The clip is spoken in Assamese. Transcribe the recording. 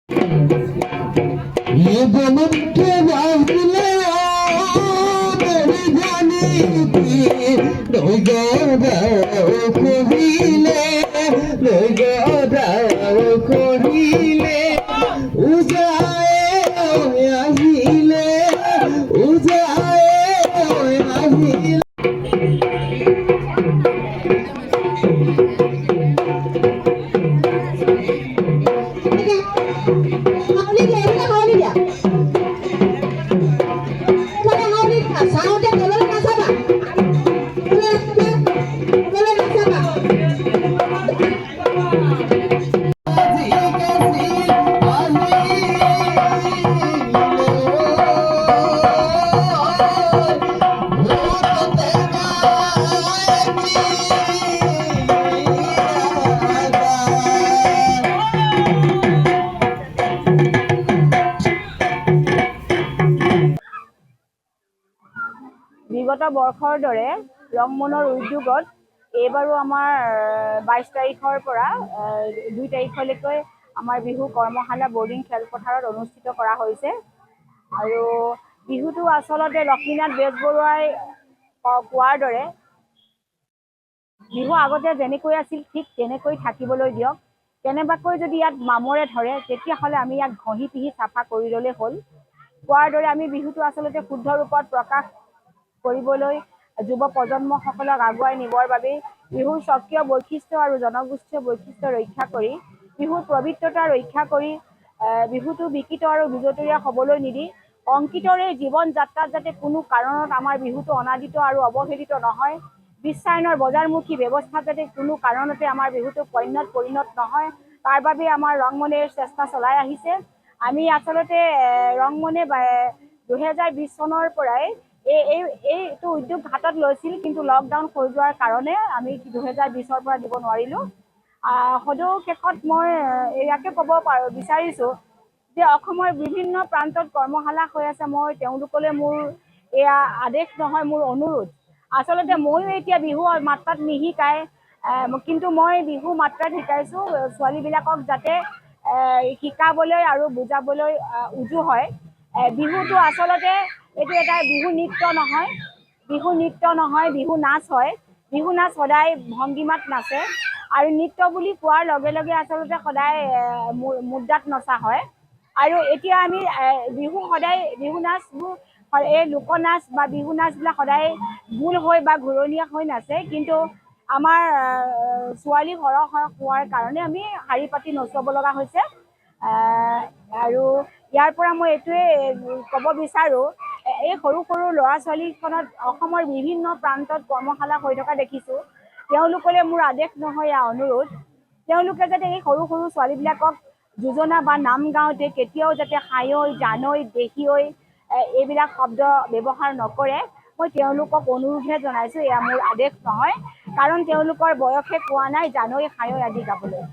ये जन्म के वास्ते मेरी जानी थी कोहिले उजाए আহিলে उजाए আহিলে বিগত বৰ্ষৰ দৰে ৰংমনৰ উদ্যোগত এইবাৰো আমাৰ 22 তাৰিখৰ পৰা 2 তাৰিখলৈকে আমাৰ বিহু কৰ্মশালা বৰ্ডিং খেলপথাৰত অনুষ্ঠিত কৰা হৈছে আৰু বিহুটো আচলতে লক্ষ্মীনাথ বেজবৰুৱাই কোৱাৰ দৰে বিহু আগতে যেনেকৈ আছিল ঠিক তেনেকৈ থাকিবলৈ দিয়ক কেনেবাকৈ যদি ইয়াত মামৰে ধৰে তেতিয়াহ'লে আমি ইয়াক ঘঁহি পিহি চাফা কৰি ল'লে হ'ল কোৱাৰ দৰে আমি বিহুটো আচলতে শুদ্ধ ৰূপত প্ৰকাশ কৰিবলৈ যুৱ প্ৰজন্মসকলক আগুৱাই নিবৰ বাবে বিহুৰ স্বকীয় বৈশিষ্ট্য আৰু জনগোষ্ঠীয় বৈশিষ্ট্য ৰক্ষা কৰি বিহুৰ পবিত্ৰতা ৰক্ষা কৰি বিহুটো বিকৃত আৰু বিজতৰীয়া হ'বলৈ নিদি অংকিতৰে জীৱন যাত্ৰাত যাতে কোনো কাৰণত আমাৰ বিহুটো অনাদিত আৰু অৱহেলিত নহয় বিশ্বায়নৰ বজাৰমুখী ব্যৱস্থাত যাতে কোনো কাৰণতে আমাৰ বিহুটো পৰিণত নহয় তাৰ বাবে আমাৰ ৰংমনে চেষ্টা চলাই আহিছে আমি আচলতে ৰংমনে 2020 চনৰ পৰাই এইটো উদ্যোগ হাতত লৈছিল কিন্তু লকডাউন হৈ যোৱাৰ কাৰণে আমি 2020ৰ পৰা দিব নোৱাৰিলোঁ সদৌ শেষত মই ইয়াকে ক'ব বিচাৰিছোঁ যে অসমৰ বিভিন্ন প্ৰান্তত কৰ্মশালা হৈ আছে মই তেওঁলোকলৈ মোৰ এয়া আদেশ নহয় মোৰ অনুৰোধ আচলতে ময়ো এতিয়া বিহু মাত্ৰাত নিশিকাই কিন্তু মই বিহু মাত্ৰাত শিকাইছোঁ ছোৱালীবিলাকক যাতে শিকাবলৈ আৰু বুজাবলৈ উজু হয় বিহুটো আচলতে এইটো এটা বিহু নৃত্য নহয় বিহু নাচ হয় বিহু নাচ সদায় ভংগীমাত নাচে আৰু নৃত্য বুলি কোৱাৰ লগে লগে আচলতে সদায় মুদ্ৰাত নচা হয় আৰু এতিয়া আমি বিহু সদায় বিহু নাচবোৰ এই লোকনাচ বা বিহু নাচবিলাক সদায় গোল হৈ বা ঘূৰণীয়া হৈ নাচে কিন্তু আমাৰ ছোৱালী সৰহ হোৱাৰ কাৰণে আমি শাৰী পাতি নচুৱাব লগা হৈছে আৰু ইয়াৰ পৰা মই এইটোৱে ক'ব বিচাৰোঁ এই সৰু সৰু ল'ৰা ছোৱালীখনত অসমৰ বিভিন্ন প্ৰান্তত কৰ্মশালা হৈ থকা দেখিছোঁ তেওঁলোকলৈ মোৰ আদেশ নহয় এয়া অনুৰোধ তেওঁলোকে যাতে এই সৰু সৰু ছোৱালীবিলাকক যোজনা বা নাম গাওঁতে কেতিয়াও যাতে হায়ৈ জানৈ দেহিঐ এইবিলাক শব্দ ব্যৱহাৰ নকৰে মই তেওঁলোকক অনুৰোধহে জনাইছোঁ এয়া মোৰ আদেশ নহয় কাৰণ তেওঁলোকৰ বয়সে পোৱা নাই জানৈ হায়ৈ আদি গাবলৈ